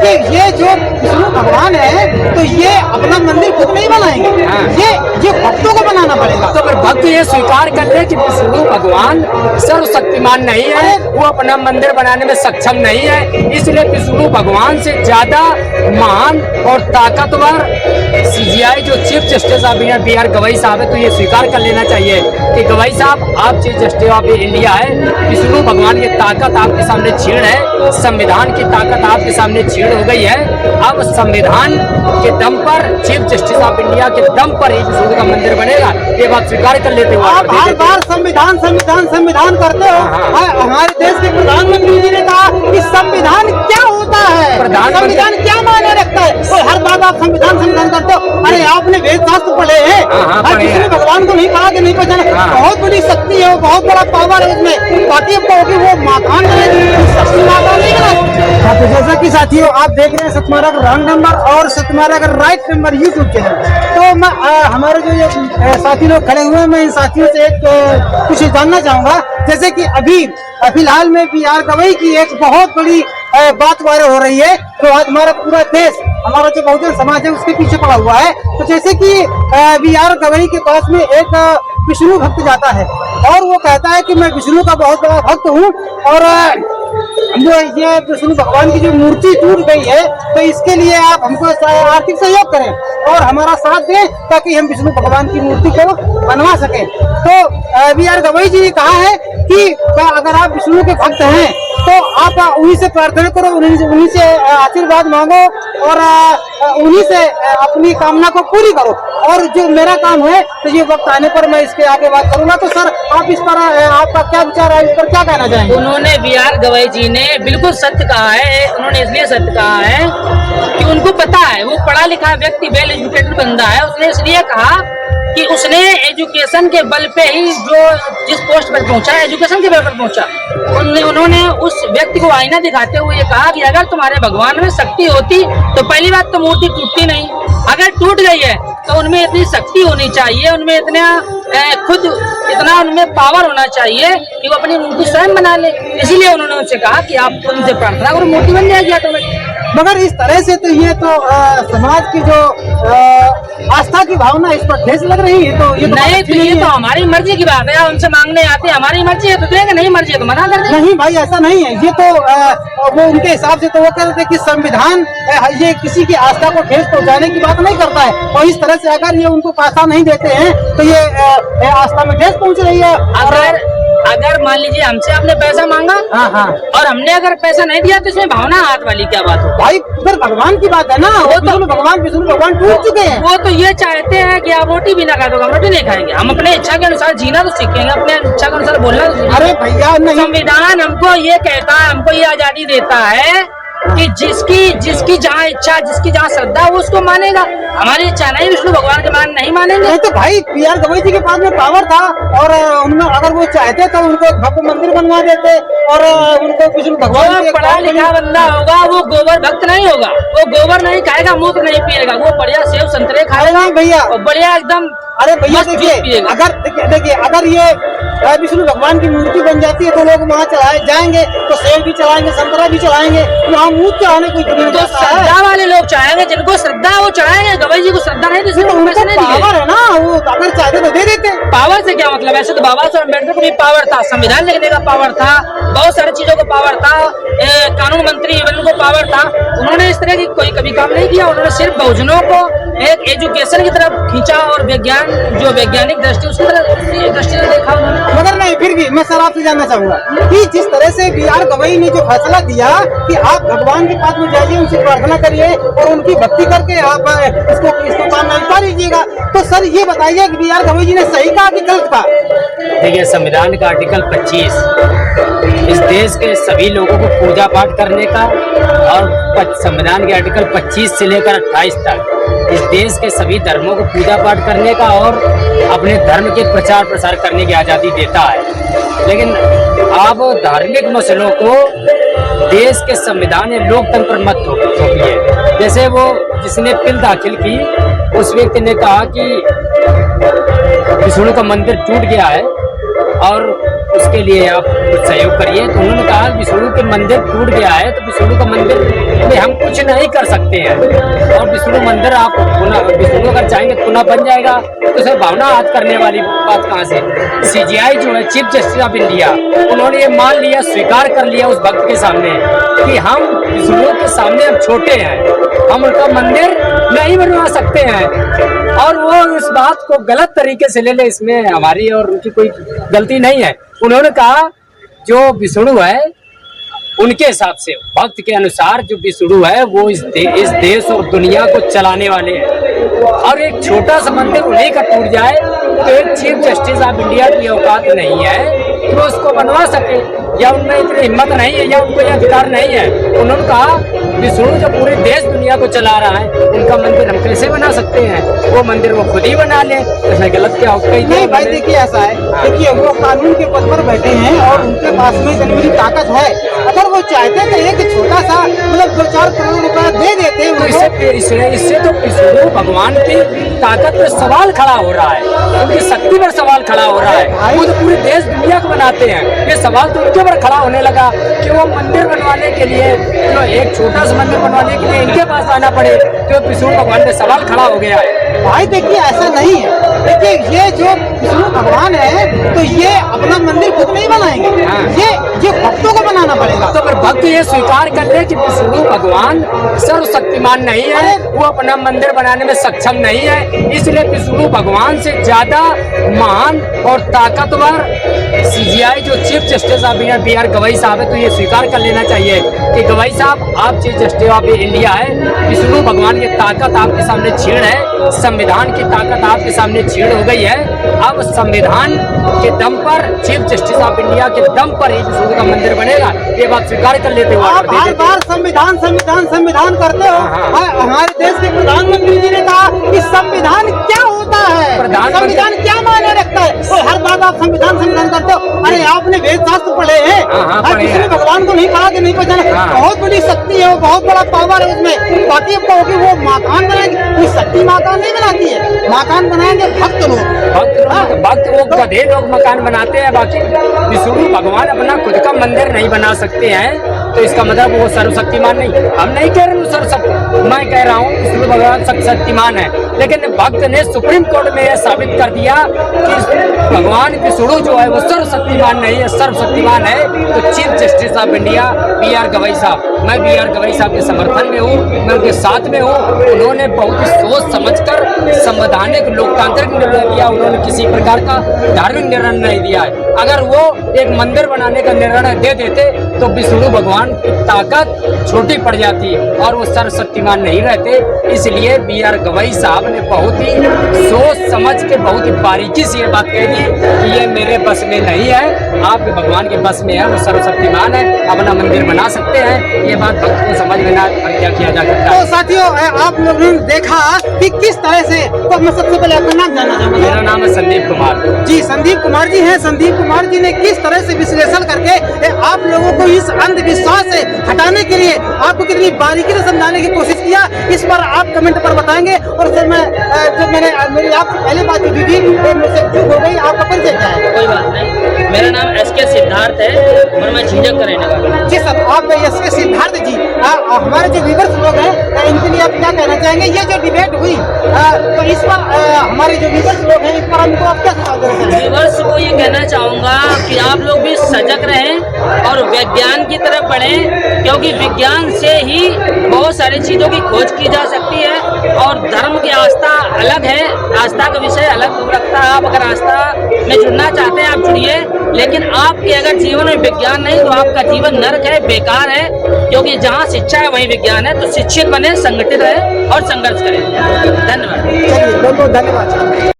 कि ये जो विष्णु भगवान है तो ये अपना मंदिर खुद नहीं बनाएंगे, ये भक्तों को बनाना पड़ेगा। तो फिर भक्त ये स्वीकार कर ले कि विष्णु भगवान सर्वशक्तिमान नहीं है, वो अपना मंदिर बनाने में सक्षम नहीं है, इसलिए विष्णु भगवान से ज्यादा महान और ताकतवर CJI जो chief justice of India BR Gavai साहब है, तो ये स्वीकार कर लेना चाहिए कि गवई साहब आप चीफ जस्टिस ऑफ इंडिया है, विष्णु भगवान की ताकत आपके सामने छीड़ है, संविधान की ताकत आपके सामने छीड़ हो गई है। अब संविधान के दम पर, चीफ जस्टिस ऑफ इंडिया के दम पर ही विष्णु का मंदिर बनेगा, ये बात स्वीकार कर लेते हो। आप हर बार संविधान संविधान संविधान करते हो। हमारे देश के प्रधानमंत्री जी ने कहा कि संविधान क्या होता है, संविधान क्या मायने रखता है, और हर बार आप संविधान संविधान करते हो। अरे आपने वेद शास्त्र पढ़े हैं, किसी ने भगवान को नहीं कहा कि नहीं पहचाना, बहुत बड़ी शक्ति है, वो बहुत बड़ा पावर है उसमें, बाकी अब कहोगे वो माखान शक्ति माता नहीं बना। तो जैसा कि साथियों आप देख रहे हैं सतमारा का रॉन्ग नंबर और सतमारा का राइट नंबर यूट्यूब चैनल। तो मैं हमारे जो ये साथी लोग खड़े हुए हैं, मैं इन साथियों से एक कुछ जानना चाहूंगा। जैसे कि अभी फिलहाल में BR गवई की एक बहुत बड़ी बात वायरल हो रही है, तो आज हमारा पूरा देश, हमारा जो बहुजन समाज है उसके पीछे पड़ा हुआ है। तो जैसे कि BR गवई के पास में एक विष्णु भक्त जाता है और वो कहता है कि मैं विष्णु का बहुत बड़ा भक्त हूँ, और ये विष्णु भगवान की जो मूर्ति टूट गई है तो इसके लिए आप हमको आर्थिक सहयोग करें और हमारा साथ दें ताकि हम विष्णु भगवान की मूर्ति को बनवा सकें। तो BR गवई जी ने कहा है कि अगर आप विष्णु के भक्त हैं तो आप उन्हीं से प्रार्थना करो, उन्हीं से आशीर्वाद मांगो और उन्हीं से अपनी कामना को पूरी करो, और जो मेरा काम है तो ये वक्त आने पर मैं इसके आगे बात करूंगा। तो सर आप इस पर आपका क्या विचार है, इस पर क्या कहना चाहेंगे? उन्होंने BR गवई जी ने बिल्कुल सत्य कहा है। उन्होंने इसलिए सत्य कहा है कि उनको पता है, वो पढ़ा लिखा व्यक्ति, वेल एजुकेटेड बंदा है। उसने इसलिए कहा कि उसने एजुकेशन के बल पे ही जो जिस पोस्ट पर पहुंचा, एजुकेशन के बल पर पहुंचा। उन्होंने उस व्यक्ति को आईना दिखाते हुए कहा कि अगर तुम्हारे भगवान में शक्ति होती तो पहली बात तो मूर्ति टूटती नहीं, अगर टूट गई है तो उनमें इतनी शक्ति होनी चाहिए, उनमें इतना उनमें पावर होना चाहिए कि वो अपनी मूर्ति स्वयं बना ले। इसीलिए उन्होंने उनसे कहा कि आप उनसे प्रार्थना करो, मूर्ति बन जाएगी ऑटोमेटिक। मगर इस तरह से तो ये तो समाज की जो आस्था की भावना इस पर ठेस लग रही है। तो ये नहीं, तो ये तो हमारी मर्जी की बात है, उनसे मांगने आते, हमारी मर्जी है तो देंगे, नहीं मर्जी है तो मना कर देंगे। नहीं भाई ऐसा नहीं है, ये तो वो उनके हिसाब से तो वो कहते हैं कि संविधान ये किसी की आस्था को ठेस पहुंचाने की बात नहीं करता है, और इस तरह से अगर ये उनको पैसा नहीं देते हैं तो ये आस्था में ठेस पहुंच रही है। अगर मान लीजिए हमसे आपने पैसा मांगा, और हमने अगर पैसा नहीं दिया तो इसमें भावना हाथ वाली क्या बात हो भाई? फिर भगवान की बात है ना, वो तो विष्णु भगवान टूट चुके हैं। वो तो ये चाहते हैं कि आप रोटी भी ना खा दो, हम रोटी नहीं खाएंगे, हम अपने इच्छा के अनुसार जीना तो सीखेंगे, अपने इच्छा के अनुसार बोलना तो सीखेंगे। अरे भैया नहीं, संविधान हमको ये कहता है, हमको ये आजादी देता है कि जिसकी जहाँ इच्छा, जिसकी जहाँ श्रद्धा वो उसको मानेगा। हमारी इच्छा नहीं, विष्णु भगवान के मान नहीं मानेंगे। नहीं तो भाई BR गवई जी के पास में पावर था, और उनमें अगर वो चाहते तो उनको भव्य मंदिर बनवा देते और उनको विष्णु भगवान। पढ़ा लिखा बंदा होगा वो गोबर भक्त नहीं होगा, वो गोबर नहीं खाएगा, मूत्र नहीं पिएगा, वो बढ़िया सेब संतरे खाएगा भैया, और बढ़िया एकदम। अरे भैया देखिए, अगर ये विष्णु भगवान की मूर्ति बन जाती है तो लोग वहाँ चढ़ाए जाएंगे, तो सेब भी चढ़ाएंगे, संतरा भी चढ़ाएंगे, वहाँ मूर्ति चढ़ाने कोई तो श्रद्धा वाले लोग चाहेंगे, जिनको श्रद्धा है वो चढ़ाएंगे। गवई जी को श्रद्धा नहीं, तो पावर है ना, वो अगर चाहते तो दे देते। पावर से क्या मतलब? ऐसे तो बाबा साहब अम्बेडकर को भी पावर था, संविधान लिखने का पावर था, बहुत सारी चीजों को पावर था, कानून मंत्री को पावर था। उन्होंने इस तरह की कोई कभी काम नहीं किया। उन्होंने सिर्फ बहुजनों को एक एजुकेशन की तरफ खींचा और विज्ञान, जो वैज्ञानिक दृष्टि, उसकी तरफ दृष्टि से देखा उन्होंने। मगर नहीं, फिर भी मैं सर आपसे जानना चाहूंगा कि जिस तरह से BR गवई ने जो फैसला दिया कि आप भगवान के पास में जाइए, उनसे प्रार्थना करिए और उनकी भक्ति करके आप इसको काम में उतार लीजिएगा, तो सर ये बताइए कि BR गवई जी ने सही कहा कि गलत कहा? देखिए, संविधान का आर्टिकल 25 इस देश के सभी लोगों को पूजा पाठ करने का, और संविधान के आर्टिकल 25 से लेकर 28 तक इस देश के सभी धर्मों को पूजा पाठ करने का और अपने धर्म के प्रचार प्रसार करने की आज़ादी देता है। लेकिन आप धार्मिक मसलों को देश के संविधान या लोकतंत्र मत थोपिए। जैसे वो जिसने पिल दाखिल की, उस व्यक्ति ने कहा कि विष्णु का मंदिर टूट गया है और उसके लिए आप कुछ सहयोग करिए। तो उन्होंने कहा विष्णु के मंदिर टूट गया है तो विष्णु का मंदिर में हम कुछ नहीं सकते हैं। और विष्णु मंदिर आप विष्णु अगर चाहेंगे पुनः बन जाएगा तो सर भावना हाथ करने वाली बात कहाँ से। CJI जो है चीफ जस्टिस ऑफ इंडिया, उन्होंने ये मान लिया, स्वीकार कर लिया उस भक्त के सामने कि हम विष्णु के सामने अब छोटे हैं, हम उनका मंदिर नहीं बनवा सकते हैं। और वो इस बात को गलत तरीके से ले ले, इसमें हमारी और उनकी कोई गलती नहीं है। उन्होंने कहा जो विष्णु है उनके हिसाब से, भक्त के अनुसार जो विष्णु है वो इस देश और दुनिया को चलाने वाले हैं। और एक छोटा सा मंदिर उन्हीं का टूट जाए तो एक चीफ जस्टिस ऑफ इंडिया की औकात नहीं है कि वो उसको बनवा सके, या उनमें इतनी हिम्मत नहीं है, या उनको ये अधिकार नहीं है। उन्होंने कहा विष्णु जो पूरे देश दुनिया को चला रहा है, उनका मंदिर हम कैसे बना सकते हैं, वो मंदिर वो खुद ही बना ले, इसमें गलत क्या होगा। नहीं भाई देखिए ऐसा है, देखिए वो कानून के पद पर बैठे हैं और उनके पास में इतनी ताकत है, अगर वो चाहते तो एक छोटा सा मतलब 2-4 करोड़ रुपया दे देते तो इससे तो विष्णु भगवान की ताकत पर सवाल खड़ा हो रहा है, उनकी शक्ति पर सवाल खड़ा हो रहा है। वो तो पूरे देश दुनिया को बनाते हैं, ये सवाल तो उनके ऊपर खड़ा होने लगा कि वो मंदिर बनवाने के लिए, जो एक छोटा सा मंदिर बनवाने के लिए इनके पास आना पड़े, तो विष्णु भगवान पे सवाल खड़ा हो गया है। भाई देखिए ऐसा नहीं है, देखिए ये जो विष्णु भगवान है तो ये अपना मंदिर खुद नहीं बनाएंगे, ये भक्तों को बनाना पड़ेगा। तो फिर भक्त ये स्वीकार कर ले कि विष्णु भगवान सर्वशक्तिमान नहीं है, वो अपना मंदिर बनाने में सक्षम नहीं है, इसलिए विष्णु भगवान से ज्यादा महान और ताकतवर CJI जो chief justice of India BR Gavai साहब है, तो ये स्वीकार कर लेना चाहिए कि गवई साहब आप चीफ जस्टिस ऑफ इंडिया है, विष्णु भगवान की ताकत आपके सामने छीड़ है, संविधान की ताकत आपके सामने छीड़ हो गई है। अब संविधान के दम पर, चीफ जस्टिस ऑफ इंडिया के दम पर ही विष्णु का मंदिर बनेगा, ये बात स्वीकार कर लेते हो। आप हर बार संविधान संविधान संविधान करते हो। हमारे देश के प्रधानमंत्री जी ने कहा कि संविधान क्या होता है, संविधान क्या मायने रखता है, और हर बार आप संविधान संविधान करते हो। अरे आपने वेद शास्त्र पढ़े हैं, किसी ने भगवान को नहीं कहा कि नहीं पहचाना, बहुत बड़ी शक्ति है, वो बहुत बड़ा पावर है उसमें। बाकी अब कहोगे वो मकान बनाएंगे, कोई शक्ति मकान नहीं बनाती है, मकान बनाएंगे भक्त लोग, भक्त वो गधे लोग मकान बनाते हैं। बाकी विष्णु भगवान अपना खुद का मंदिर नहीं बना सकते हैं, तो इसका मतलब वो सर्वशक्तिमान नहीं। हम नहीं कह रहे सर्वशक्ति, मैं कह रहा हूँ विष्णु भगवान शक्तिमान है, लेकिन भक्त ने सुप्रीम कोर्ट में यह साबित कर दिया कि भगवान विष्णु जो है वो सर्वशक्तिमान नहीं है, सर्वशक्तिमान है। तो chief justice of India BR Gavai साहब, मैं BR गवई साहब के समर्थन में हूँ, मैं उनके साथ में हूँ। उन्होंने बहुत ही सोच समझकर संवैधानिक लोकतांत्रिक निर्णय दिया, उन्होंने किसी प्रकार का धार्मिक निर्णय नहीं दिया है। अगर वो एक मंदिर बनाने का निर्णय दे देते तो विष्णु भगवान की ताकत छोटी पड़ जाती और वो सर्वशक्तिमान नहीं रहते। इसलिए BR गवई साहब ने बहुत ही सोच समझ के बहुत ही बारीकी से ये बात कह दी कि ये मेरे बस में नहीं है, आप भगवान के बस में है, वो सर्वशक्तिमान है, अपना मंदिर बना सकते हैं। ये बात भक्त को समझ में ना और क्या किया जा सकता है। तो साथियों आप लोगों ने देखा कि किस तरह से, तो मैं सबसे पहले अपना नाम जानना चाहूँगा। मेरा नाम है संदीप कुमार जी, संदीप कुमार जी हैं। संदीप कुमार जी ने किस तरह से विश्लेषण करके आप लोगों को इस अंधविश्वास से हटाने के लिए आपको कितनी बारीकी से समझाने की कोशिश किया, इस पर आप कमेंट पर बताएंगे। और सर मैं जब मेरी आपसे पहले बात हुई थी मुझसे चूक हो गई, आपका परिचय क्या है? कोई बात नहीं, मेरा नाम SK सिद्धार्थ है और मैं झिंझक का रहने वाला हूं। जी सर, आप SK सिद्धार्थ जी, हमारे जो व्यूअर्स लोग हैं इनके लिए आप क्या कहना चाहेंगे? ये जो डिबेट हुई तो इस पर हमारे जो व्यूअर्स लोग हैं इस पर हमको आप क्या सुझाव देना चाहेंगे? व्यूअर्स को ये कहना चाहूँगा कि आप लोग भी सजग रहें और विज्ञान की तरफ बढ़ें, क्योंकि विज्ञान से ही बहुत सारी चीज़ों की खोज की जा सकती है। और धर्म की आस्था अलग है, आस्था का विषय अलग हो रखता है। आप अगर आस्था में जुड़ना चाहते हैं आप जुड़िए, लेकिन आपके अगर जीवन में विज्ञान नहीं तो आपका जीवन नरक है, बेकार है। क्योंकि जहाँ शिक्षा है वहीं विज्ञान है। तो शिक्षित बने, संगठित रहे और संघर्ष करें। धन्यवाद। चलिए बहुत बहुत धन्यवाद।